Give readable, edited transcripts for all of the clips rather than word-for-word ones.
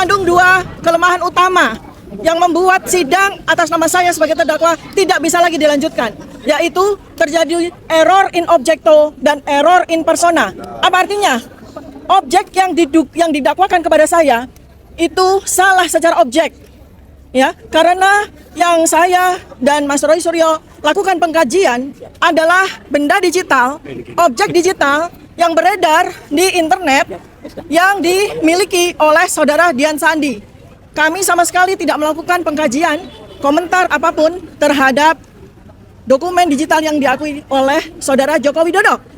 mengandung dua kelemahan utama yang membuat sidang atas nama saya sebagai terdakwa tidak bisa lagi dilanjutkan, yaitu terjadi error in objecto dan error in persona. Apa artinya? Objek yang didakwakan kepada saya itu salah secara objek, ya, karena yang saya dan Mas Roy Suryo lakukan pengkajian adalah benda digital, objek digital yang beredar di internet yang dimiliki oleh saudara Dian Sandi. Kami sama sekali tidak melakukan pengkajian, komentar apapun terhadap dokumen digital yang diakui oleh saudara Joko Widodo.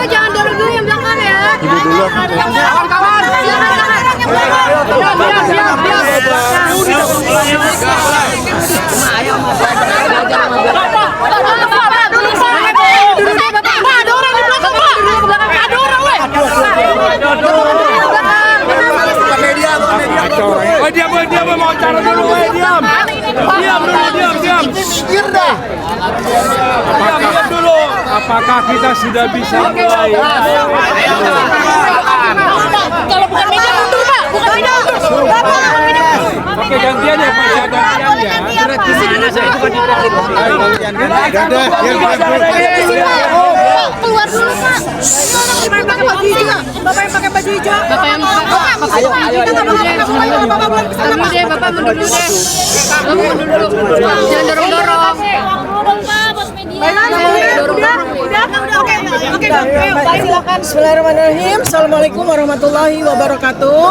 Jangan dorong dulu yang belakang ya. Ibu dulu. Kawan-kawan. Diam mau cara dulu, diam. Apakah kita sudah bisa mulai? Kalau bukan meja mundur, Pak. Bukan meja mundur. Oke, gantian ya, Pak. Gantian ya. Di sana saya itu kan keluar dulu, Pak. Bapak yang pakai baju hijau. Bapak yang pakai baju hijau. Bapak mundur dulu deh. Jangan dorong-dorong. Bismillahirrahmanirrahim. Assalamualaikum warahmatullahi wabarakatuh.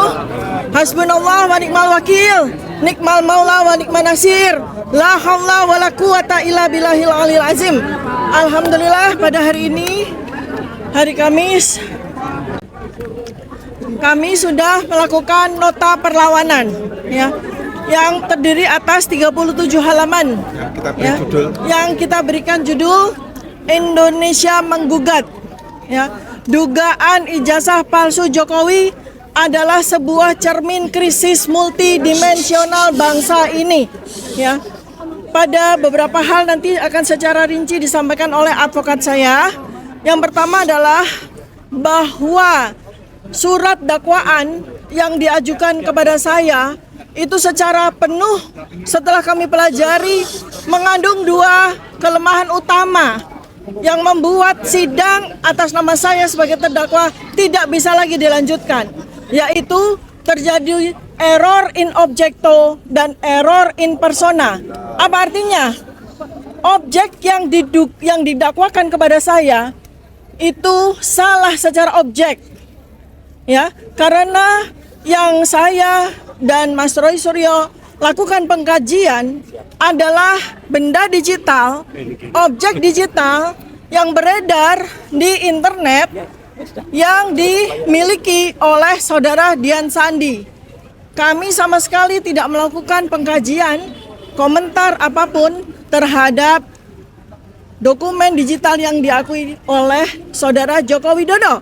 Hasbunallah wa ni'mal wakil, nikmal maula wa ni'man nasir. La haula wa la quwata illa billahil aliyil azim. Alhamdulillah, pada hari ini, hari Kamis, kami sudah melakukan nota perlawanan, ya, yang terdiri atas 37 halaman, ya, yang kita berikan judul Indonesia Menggugat, ya, dugaan ijazah palsu Jokowi adalah sebuah cermin krisis multidimensional bangsa ini, ya. Pada beberapa hal nanti akan secara rinci disampaikan oleh advokat saya. Yang pertama adalah bahwa surat dakwaan yang diajukan kepada saya itu secara penuh setelah kami pelajari mengandung dua kelemahan utama yang membuat sidang atas nama saya sebagai terdakwa tidak bisa lagi dilanjutkan, yaitu terjadi error in objecto dan error in persona. Apa artinya? Objek yang didakwakan kepada saya itu salah secara objek, ya, karena yang saya dan Mas Roy Suryo lakukan pengkajian adalah benda digital, objek digital yang beredar di internet yang dimiliki oleh saudara Dian Sandi. Kami sama sekali tidak melakukan pengkajian, komentar apapun terhadap dokumen digital yang diakui oleh Saudara Joko Widodo.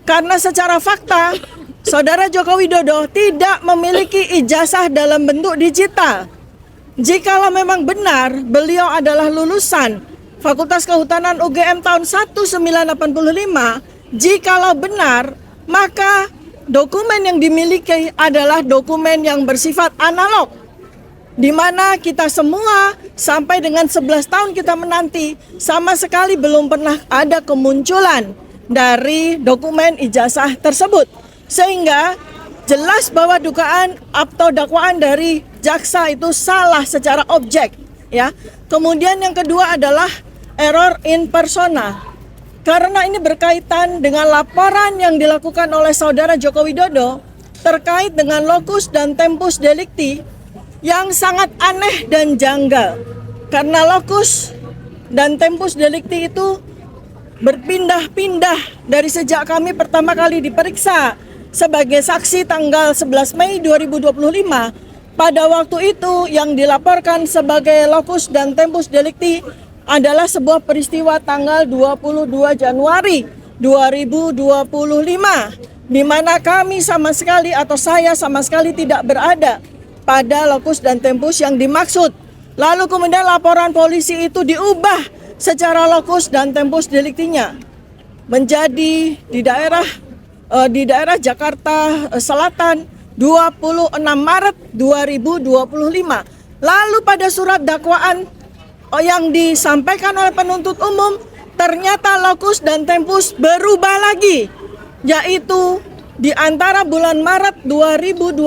Karena secara fakta, Saudara Joko Widodo tidak memiliki ijazah dalam bentuk digital. Jikalau memang benar beliau adalah lulusan Fakultas Kehutanan UGM tahun 1985, jikalau benar, maka dokumen yang dimiliki adalah dokumen yang bersifat analog, di mana kita semua sampai dengan 11 tahun kita menanti sama sekali belum pernah ada kemunculan dari dokumen ijazah tersebut. Sehingga jelas bahwa dugaan atau dakwaan dari jaksa itu salah secara objek, ya. Kemudian yang kedua adalah error in persona. Karena ini berkaitan dengan laporan yang dilakukan oleh Saudara Joko Widodo terkait dengan locus dan tempus delicti yang sangat aneh dan janggal. Karena locus dan tempus delicti itu berpindah-pindah dari sejak kami pertama kali diperiksa sebagai saksi tanggal 11 Mei 2025. Pada waktu itu yang dilaporkan sebagai locus dan tempus delicti adalah sebuah peristiwa tanggal 22 Januari 2025, di mana kami sama sekali atau saya sama sekali tidak berada pada locus dan tempus yang dimaksud. Lalu kemudian laporan polisi itu diubah secara locus dan tempus deliktinya menjadi di daerah Jakarta Selatan 26 Maret 2025. Lalu pada surat dakwaan yang disampaikan oleh penuntut umum, ternyata locus dan tempus berubah lagi, yaitu di antara bulan Maret 2025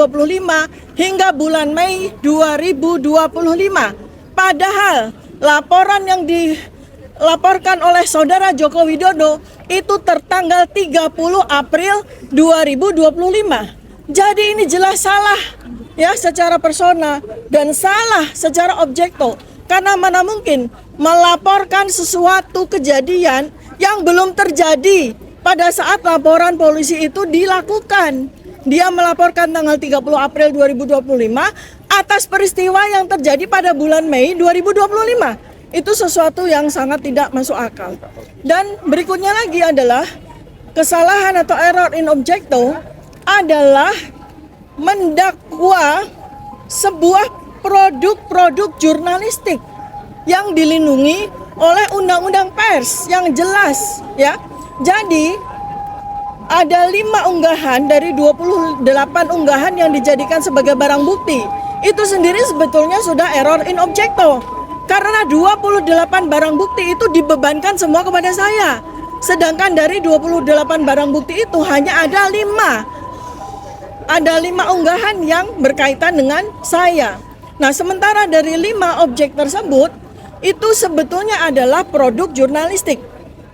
hingga bulan Mei 2025. Padahal laporan yang dilaporkan oleh Saudara Joko Widodo itu tertanggal 30 April 2025. Jadi ini jelas salah ya secara persona dan salah secara objekto. Karena mana mungkin melaporkan sesuatu kejadian yang belum terjadi pada saat laporan polisi itu dilakukan. Dia melaporkan tanggal 30 April 2025 atas peristiwa yang terjadi pada bulan Mei 2025. Itu sesuatu yang sangat tidak masuk akal. Dan berikutnya lagi adalah kesalahan atau error in objecto adalah mendakwa sebuah produk-produk jurnalistik yang dilindungi oleh undang-undang pers yang jelas ya. Jadi ada 5 unggahan dari 28 unggahan yang dijadikan sebagai barang bukti. Itu sendiri sebetulnya sudah error in objecto. Karena 28 barang bukti itu dibebankan semua kepada saya. Sedangkan dari 28 barang bukti itu hanya ada 5. Ada 5 unggahan yang berkaitan dengan saya. Nah, sementara dari 5 objek tersebut itu sebetulnya adalah produk jurnalistik.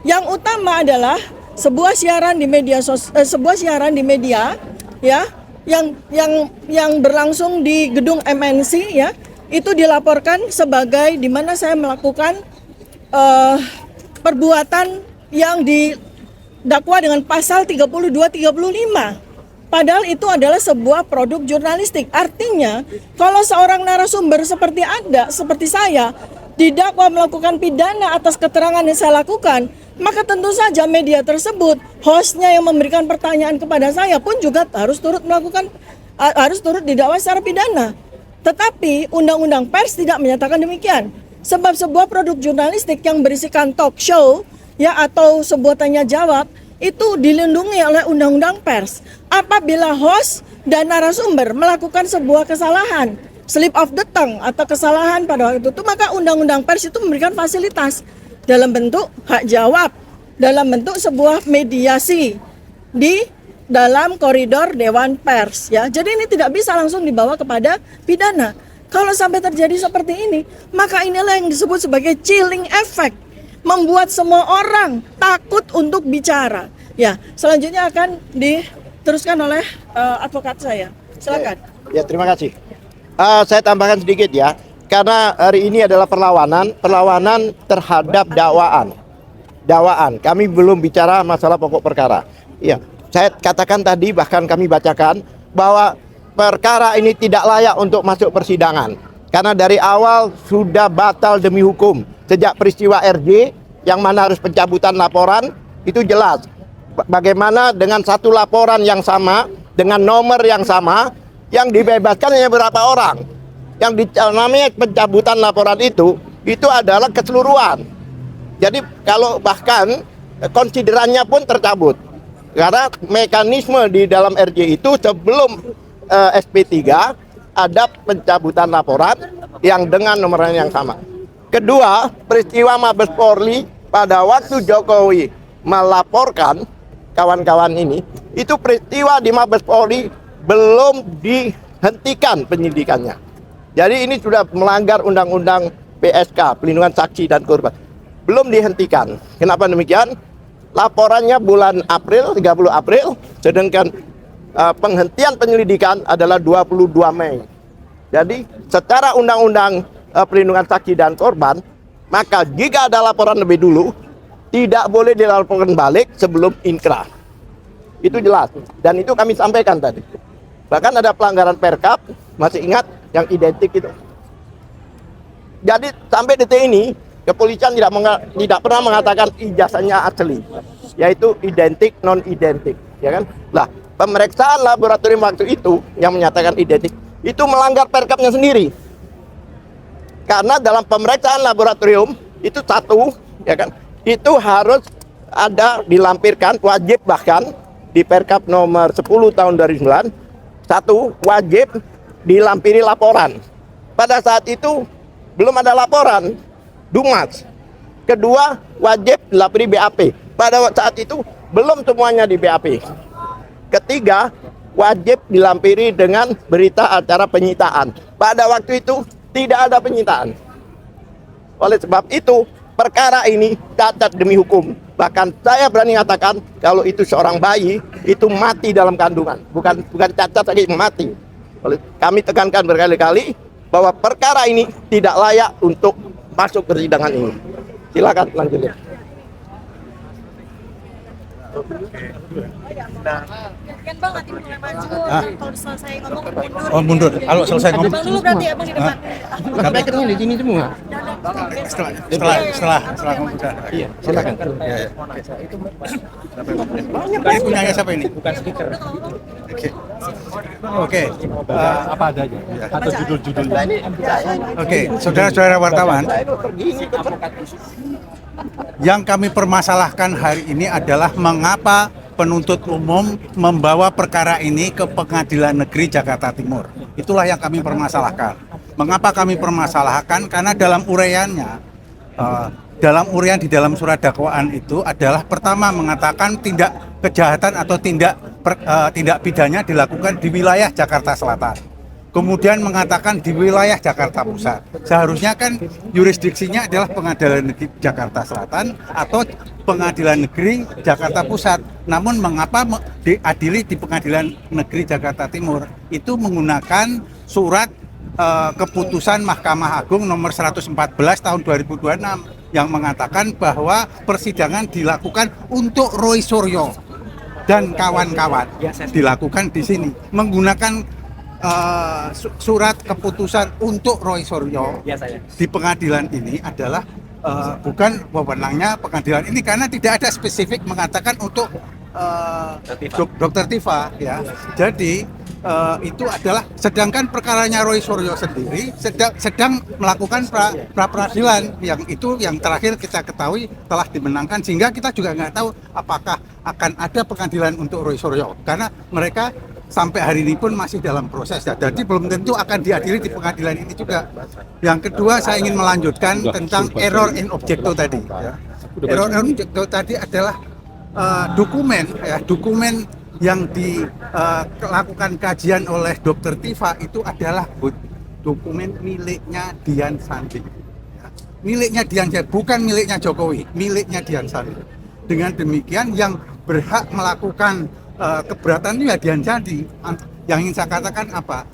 Yang utama adalah sebuah siaran di media ya yang berlangsung di gedung MNC ya. Itu dilaporkan sebagai di mana saya melakukan perbuatan yang didakwa dengan pasal 32-35. Padahal itu adalah sebuah produk jurnalistik. Artinya, kalau seorang narasumber seperti Anda, seperti saya, didakwa melakukan pidana atas keterangan yang saya lakukan, maka tentu saja media tersebut, hostnya yang memberikan pertanyaan kepada saya pun juga harus turut didakwa secara pidana. Tetapi Undang-Undang Pers tidak menyatakan demikian. Sebab sebuah produk jurnalistik yang berisikan talk show ya atau sebuah tanya jawab itu dilindungi oleh Undang-Undang Pers. Apabila host dan narasumber melakukan sebuah kesalahan, slip of the tongue atau kesalahan pada waktu itu, maka Undang-Undang Pers itu memberikan fasilitas dalam bentuk hak jawab, dalam bentuk sebuah mediasi di dalam koridor Dewan Pers ya. Jadi ini tidak bisa langsung dibawa kepada pidana. Kalau sampai terjadi seperti ini, maka inilah yang disebut sebagai chilling effect, membuat semua orang takut untuk bicara. Ya, selanjutnya akan diteruskan oleh advokat saya. Silakan. Ya, terima kasih. Saya tambahkan sedikit ya, karena hari ini adalah perlawanan terhadap dakwaan. Kami belum bicara masalah pokok perkara. Ya, saya katakan tadi, bahkan kami bacakan bahwa perkara ini tidak layak untuk masuk persidangan. Karena dari awal sudah batal demi hukum. Sejak peristiwa RJ yang mana harus pencabutan laporan, itu jelas. Bagaimana dengan satu laporan yang sama, dengan nomor yang sama, yang dibebaskan hanya berapa orang. Yang namanya pencabutan laporan itu adalah keseluruhan. Jadi kalau bahkan konsiderannya pun tercabut. Karena mekanisme di dalam RJ itu sebelum SP3 ada pencabutan laporan yang dengan nomor yang sama. Kedua, peristiwa Mabes Polri pada waktu Jokowi melaporkan kawan-kawan ini, itu peristiwa di Mabes Polri belum dihentikan penyidikannya. Jadi ini sudah melanggar undang-undang PSK, pelindungan saksi dan korban. Belum dihentikan. Kenapa demikian? Laporannya bulan April, 30 April, sedangkan penghentian penyelidikan adalah 22 Mei. Jadi secara undang-undang pelindungan saksi dan korban, maka jika ada laporan lebih dulu, tidak boleh dilaporkan balik sebelum inkrah. Itu jelas, dan itu kami sampaikan tadi. Bahkan ada pelanggaran Perkap, masih ingat yang identik itu. Jadi sampai detik ini kepolisian tidak pernah mengatakan ijazahnya asli, yaitu identik non identik, ya kan? Lah, pemeriksaan laboratorium waktu itu yang menyatakan identik itu melanggar Perkapnya sendiri. Karena dalam pemeriksaan laboratorium itu satu, ya kan? Itu harus ada dilampirkan, wajib bahkan di Perkap nomor 10 tahun 2009, satu wajib dilampiri laporan. Pada saat itu belum ada laporan, Dumas. Kedua, wajib dilampiri BAP. Pada saat itu belum semuanya di BAP. Ketiga, wajib dilampiri dengan berita acara penyitaan. Pada waktu itu tidak ada penyitaan. Oleh sebab itu, perkara ini cacat demi hukum. Bahkan saya berani katakan kalau itu seorang bayi itu mati dalam kandungan, bukan cacat lagi, mati. Kami tekankan berkali-kali bahwa perkara ini tidak layak untuk masuk persidangan ini. Silakan lanjutkan. Kan Bang nanti mulai maju. Kalau selesai ngomong mundur. Oh mundur. Kalau selesai ngomong. Bang dulu berarti ya Bang di depan. Sampai ketemu di sini semua. Setelah ngomong udah. Iya, silakan. Ya. Ini punyanya siapa ini? Bukan stiker. Oke. Apa adanya? Atau judul-judul. Oke, saudara-saudara wartawan, yang kami permasalahkan hari ini adalah mengapa penuntut umum membawa perkara ini ke Pengadilan Negeri Jakarta Timur. Itulah yang kami permasalahkan. Mengapa kami permasalahkan? Karena dalam uraiannya, uraian di dalam surat dakwaan itu adalah pertama mengatakan tindak kejahatan atau tindak pidana dilakukan di wilayah Jakarta Selatan. Kemudian mengatakan di wilayah Jakarta Pusat. Seharusnya kan yurisdiksinya adalah Pengadilan Negeri Jakarta Selatan atau Pengadilan Negeri Jakarta Pusat. Namun mengapa diadili di Pengadilan Negeri Jakarta Timur? Itu menggunakan surat keputusan Mahkamah Agung nomor 114 tahun 2026 yang mengatakan bahwa persidangan dilakukan untuk Roy Suryo dan kawan-kawan, dilakukan di sini menggunakan surat keputusan untuk Roy Suryo di pengadilan ini adalah bukan wewenangnya pengadilan ini, karena tidak ada spesifik mengatakan untuk Dr. Tifa, ya. Jadi itu adalah, sedangkan perkaranya Roy Suryo sendiri sedang melakukan pra peradilan yang itu yang terakhir kita ketahui telah dimenangkan, sehingga kita juga nggak tahu apakah akan ada pengadilan untuk Roy Suryo karena mereka sampai hari ini pun masih dalam proses ya. Jadi belum tentu akan diadili di pengadilan ini juga. Yang kedua, saya ingin melanjutkan tentang error in objecto tadi. Ya. Error in objecto tadi adalah dokumen yang dilakukan kajian oleh Dr. Tifa itu adalah dokumen miliknya Dian Sandi. Ya. Miliknya Dian Sandi, bukan miliknya Jokowi, miliknya Dian Sandi. Dengan demikian yang berhak melakukan keberatan itu ya Dian Sandi. Yang ingin saya katakan apa?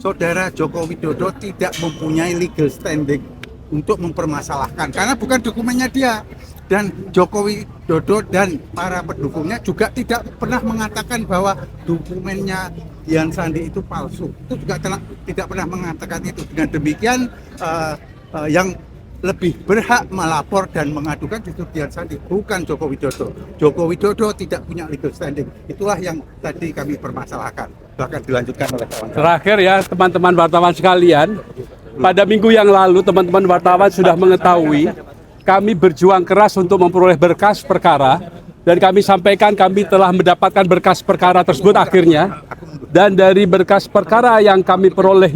Saudara Joko Widodo tidak mempunyai legal standing untuk mempermasalahkan karena bukan dokumennya dia, dan Joko Widodo Widodo dan para pendukungnya juga tidak pernah mengatakan bahwa dokumennya Dian Sandi itu palsu. Itu juga tidak pernah mengatakan itu. Dengan demikian yang lebih berhak melapor dan mengadukan justru Dian Sandi, bukan Joko Widodo. Joko Widodo tidak punya legal standing. Itulah yang tadi kami permasalahkan. Bahkan dilanjutkan oleh kawan-kawan. Terakhir ya teman-teman wartawan sekalian, pada minggu yang lalu teman-teman wartawan sudah mengetahui kami berjuang keras untuk memperoleh berkas perkara, dan kami sampaikan kami telah mendapatkan berkas perkara tersebut akhirnya. Dan dari berkas perkara yang kami peroleh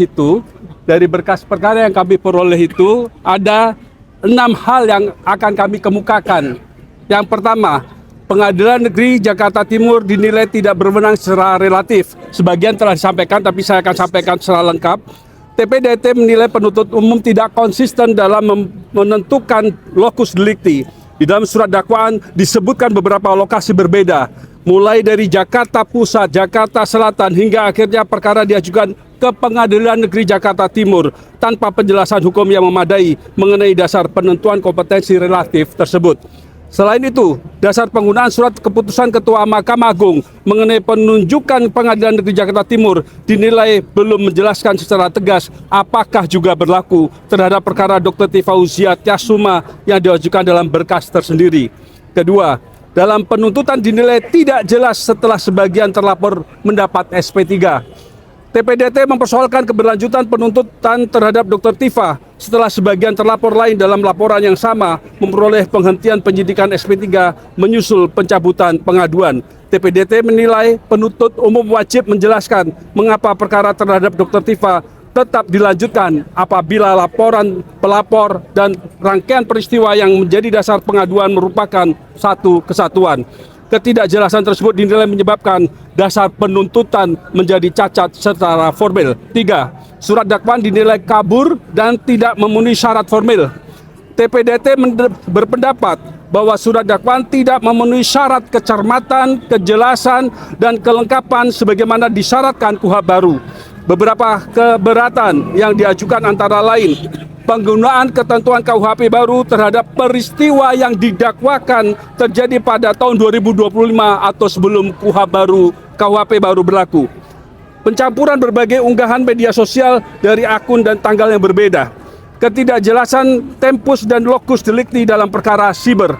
itu, ada 6 hal yang akan kami kemukakan. Yang pertama, Pengadilan Negeri Jakarta Timur dinilai tidak berwenang secara relatif. Sebagian telah disampaikan, tapi saya akan sampaikan secara lengkap. TPDT menilai penuntut umum tidak konsisten dalam menentukan lokus delikti. Di dalam surat dakwaan disebutkan beberapa lokasi berbeda, mulai dari Jakarta Pusat, Jakarta Selatan, hingga akhirnya perkara diajukan ke Pengadilan Negeri Jakarta Timur tanpa penjelasan hukum yang memadai mengenai dasar penentuan kompetensi relatif tersebut. Selain itu, dasar penggunaan surat keputusan Ketua Mahkamah Agung mengenai penunjukan Pengadilan Negeri Jakarta Timur dinilai belum menjelaskan secara tegas apakah juga berlaku terhadap perkara Dr. Tifauzia Tyasuma yang diajukan dalam berkas tersendiri. Kedua, dalam penuntutan dinilai tidak jelas setelah sebagian terlapor mendapat SP3. TPDT mempersoalkan keberlanjutan penuntutan terhadap Dr. Tifa setelah sebagian terlapor lain dalam laporan yang sama memperoleh penghentian penyidikan SP3 menyusul pencabutan pengaduan. TPDT menilai penuntut umum wajib menjelaskan mengapa perkara terhadap Dr. Tifa tetap dilanjutkan apabila laporan pelapor dan rangkaian peristiwa yang menjadi dasar pengaduan merupakan satu kesatuan. Ketidakjelasan tersebut dinilai menyebabkan dasar penuntutan menjadi cacat secara formil. 3. Surat dakwaan dinilai kabur dan tidak memenuhi syarat formil. TPDT berpendapat bahwa surat dakwaan tidak memenuhi syarat kecermatan, kejelasan, dan kelengkapan sebagaimana disyaratkan KUHP baru. Beberapa keberatan yang diajukan antara lain penggunaan ketentuan KUHP baru terhadap peristiwa yang didakwakan terjadi pada tahun 2025 atau sebelum KUHP baru berlaku. Pencampuran berbagai unggahan media sosial dari akun dan tanggal yang berbeda. Ketidakjelasan tempus dan lokus delikti dalam perkara siber.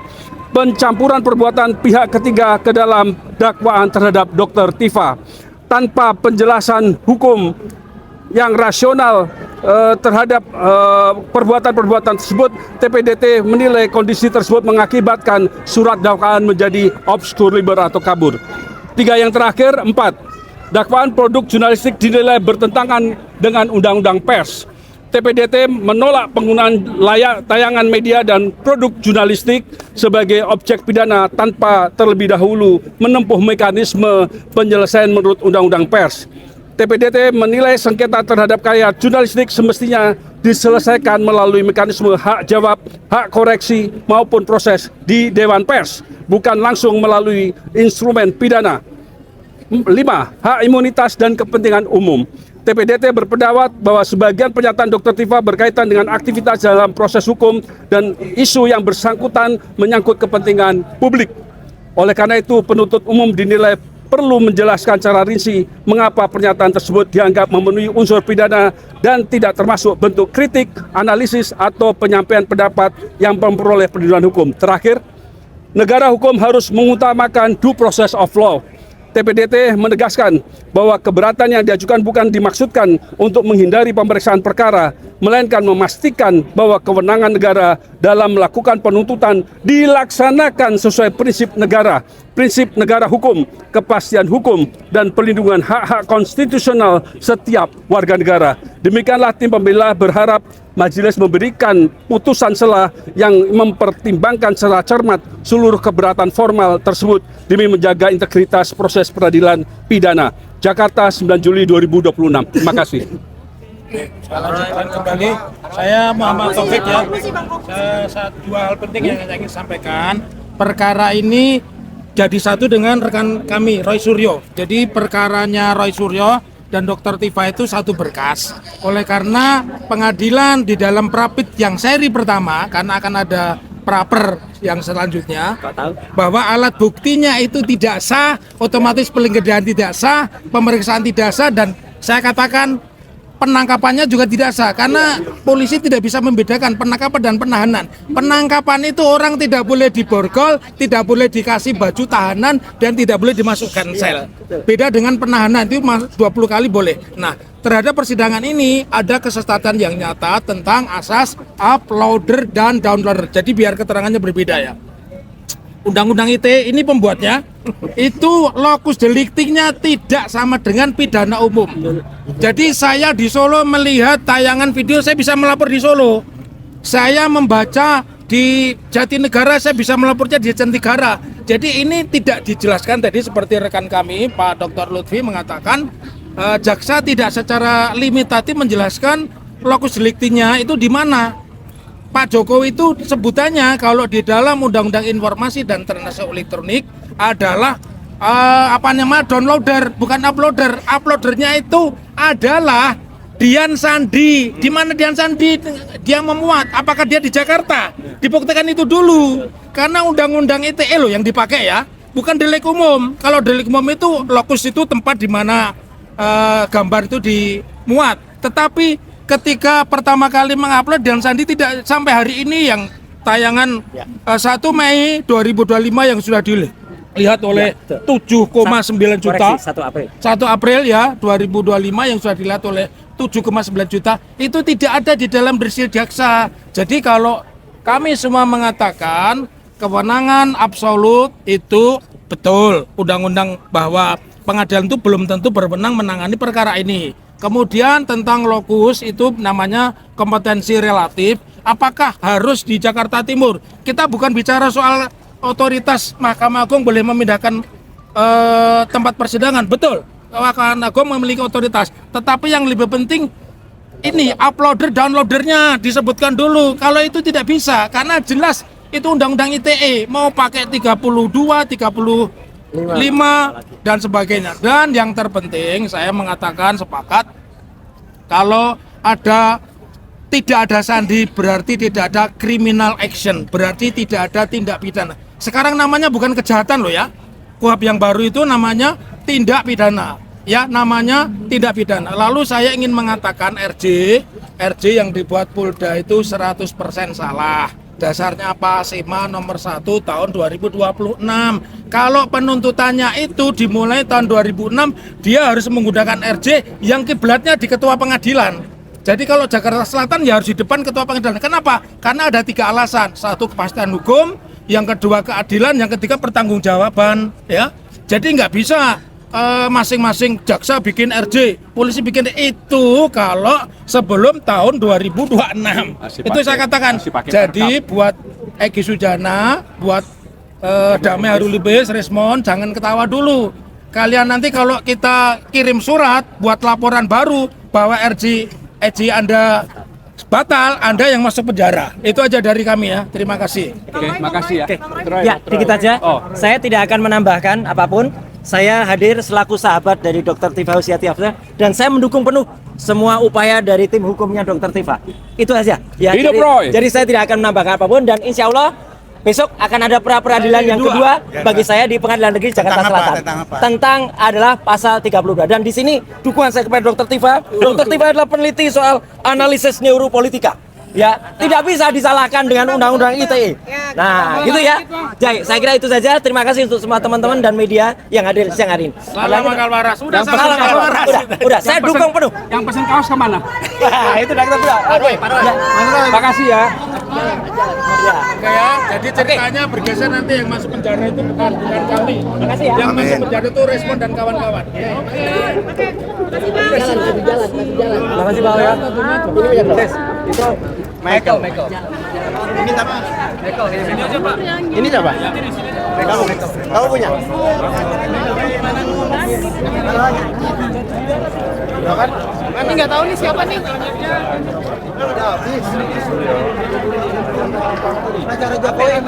Pencampuran perbuatan pihak ketiga ke dalam dakwaan terhadap Dr. Tifa. Tanpa penjelasan hukum yang rasional terhadap perbuatan-perbuatan tersebut, TPDT menilai kondisi tersebut mengakibatkan surat dakwaan menjadi obskur liber atau kabur. 3 yang terakhir, 4. Dakwaan produk jurnalistik dinilai bertentangan dengan Undang-Undang Pers. TPDT menolak penggunaan tayangan media dan produk jurnalistik sebagai objek pidana tanpa terlebih dahulu menempuh mekanisme penyelesaian menurut Undang-Undang Pers. TPDT menilai sengketa terhadap karya jurnalistik semestinya diselesaikan melalui mekanisme hak jawab, hak koreksi maupun proses di Dewan Pers, bukan langsung melalui instrumen pidana. 5. Hak imunitas dan kepentingan umum. TPDT berpendapat bahwa sebagian pernyataan Dr. Tifa berkaitan dengan aktivitas dalam proses hukum dan isu yang bersangkutan menyangkut kepentingan publik. Oleh karena itu, penuntut umum dinilai perlu menjelaskan secara rinci mengapa pernyataan tersebut dianggap memenuhi unsur pidana dan tidak termasuk bentuk kritik, analisis, atau penyampaian pendapat yang memperoleh perlindungan hukum. Terakhir, negara hukum harus mengutamakan due process of law. TPDT menegaskan bahwa keberatan yang diajukan bukan dimaksudkan untuk menghindari pemeriksaan perkara, melainkan memastikan bahwa kewenangan negara dalam melakukan penuntutan dilaksanakan sesuai prinsip negara hukum, kepastian hukum, dan perlindungan hak-hak konstitusional setiap warga negara. Demikianlah tim pembela berharap majelis memberikan putusan sela yang mempertimbangkan secara cermat seluruh keberatan formal tersebut demi menjaga integritas proses peradilan pidana. Jakarta, 9 Juli 2026. Terima kasih. Saya lanjutkan kembali. Saya Muhammad Taufik ya. Dua hal penting yang saya ingin sampaikan. Perkara ini jadi satu dengan rekan kami Roy Suryo. Jadi perkaranya Roy Suryo dan Dr. Tifa itu satu berkas. Oleh karena pengadilan di dalam prapit yang seri pertama, karena akan ada praper yang selanjutnya bahwa alat buktinya itu tidak sah, otomatis penggeledahan tidak sah, pemeriksaan tidak sah, dan saya katakan penangkapannya juga tidak sah karena polisi tidak bisa membedakan penangkapan dan penahanan. Penangkapan itu orang tidak boleh diborgol, tidak boleh dikasih baju tahanan, dan tidak boleh dimasukkan sel. Beda dengan penahanan, itu 20 kali boleh. Nah, terhadap persidangan ini ada kesesatan yang nyata tentang asas uploader dan downloader. Jadi biar keterangannya berbeda ya. Undang-undang ITE ini pembuatnya itu lokus deliktinya tidak sama dengan pidana umum. Jadi saya di Solo melihat tayangan video, saya bisa melapor di Solo. Saya membaca di Jatinegara, saya bisa melapornya di Jatinegara. Jadi ini tidak dijelaskan tadi seperti rekan kami Pak Dr. Lutfi mengatakan jaksa tidak secara limitatif menjelaskan lokus deliktinya itu di mana. Pak Jokowi itu sebutannya kalau di dalam Undang-Undang Informasi dan Transaksi Elektronik adalah downloader, bukan uploader. Uploadernya itu adalah Dian Sandi. Di mana Dian Sandi dia memuat? Apakah dia di Jakarta? Dibuktikan itu dulu. Karena Undang-Undang ITE loh yang dipakai ya, bukan delik umum. Kalau delik umum itu lokus itu tempat di mana gambar itu dimuat. Tetapi ketika pertama kali mengupload Dian Sandi tidak sampai hari ini yang tayangan 1 Mei 2025 yang sudah dilihat oleh 7,9 juta. 1 April ya 2025 yang sudah dilihat oleh 7,9 juta itu tidak ada di dalam bersil jaksa. Jadi kalau kami semua mengatakan kewenangan absolut itu betul, undang-undang bahwa pengadilan itu belum tentu berwenang menangani perkara ini. Kemudian tentang lokus itu namanya kompetensi relatif. Apakah harus di Jakarta Timur? Kita bukan bicara soal otoritas Mahkamah Agung boleh memindahkan tempat persidangan. Betul, Mahkamah Agung memiliki otoritas. Tetapi yang lebih penting ini uploader downloadernya disebutkan dulu. Kalau itu tidak bisa karena jelas itu Undang-Undang ITE mau pakai 32, 35 dan sebagainya. Dan yang terpenting saya mengatakan sepakat kalau tidak ada sandi berarti tidak ada criminal action, berarti tidak ada tindak pidana. Sekarang namanya bukan kejahatan loh ya. KUHP yang baru itu namanya tindak pidana. Ya, namanya tindak pidana. Lalu saya ingin mengatakan RJ yang dibuat Polda itu 100% salah. Dasarnya apa? SEMA nomor 1 tahun 2026. Kalau penuntutannya itu dimulai tahun 2006, dia harus menggunakan RJ yang kiblatnya di ketua pengadilan. Jadi kalau Jakarta Selatan ya harus di depan ketua pengadilan. Kenapa? Karena ada 3 alasan. 1 kepastian hukum, yang kedua keadilan, yang ketiga pertanggungjawaban. Ya, jadi nggak bisa masing-masing jaksa bikin RJ, polisi bikin itu kalau sebelum tahun 2026. Itu saya katakan. Jadi buat Egy Sujana, buat Damai Harulibes, Resmond, jangan ketawa dulu. Kalian nanti kalau kita kirim surat buat laporan baru bahwa RJ Anda batal, Anda yang masuk penjara. Itu aja dari kami ya. Terima kasih. Oke, makasih ya. Ya, dikit aja. Saya tidak akan menambahkan apapun. Saya hadir selaku sahabat dari Dr. Tifa Husiati Afsar dan saya mendukung penuh semua upaya dari tim hukumnya Dr. Tifa. Itu aja. Ya, jadi saya tidak akan menambahkan apapun dan insya Allah besok akan ada pra-peradilan yang kedua bagi saya di Pengadilan Negeri Jakarta Selatan. Tentang adalah pasal 32 dan di sini dukungan saya kepada Dr. Tifa. Dr. Tifa adalah peneliti soal analisis neuropolitika. Ya, tidak bisa disalahkan dengan Undang-Undang ITE. Nah, gitu ya. Jadi, saya kira itu saja. Terima kasih untuk semua teman-teman dan media yang hadir siang hari ini. Salam Akal Waras. Udah, saya dukung penuh. Yang pesen kaos kemana? Itu udah kita bilang. Makasih ya. Oke ya. Jadi ceritanya bergeser nanti yang masuk penjara itu bukan kami. Makasih ya. Yang masuk penjara itu Resmond dan kawan-kawan. Terima kasih Pak ya. Itu Michael. Ini siapa? Ini siapa? Kamu punya? Ini nggak tahu nih siapa nih. Acara Jokowi.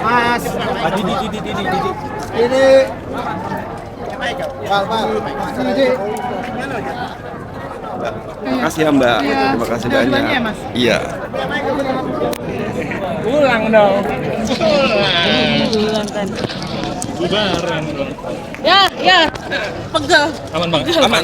Mas. Ini. Val. Mbak. Makasih ya Mbak. Terima kasih banyak. Iya. Pulang dong. Ya, pegel. Aman bang. Aman.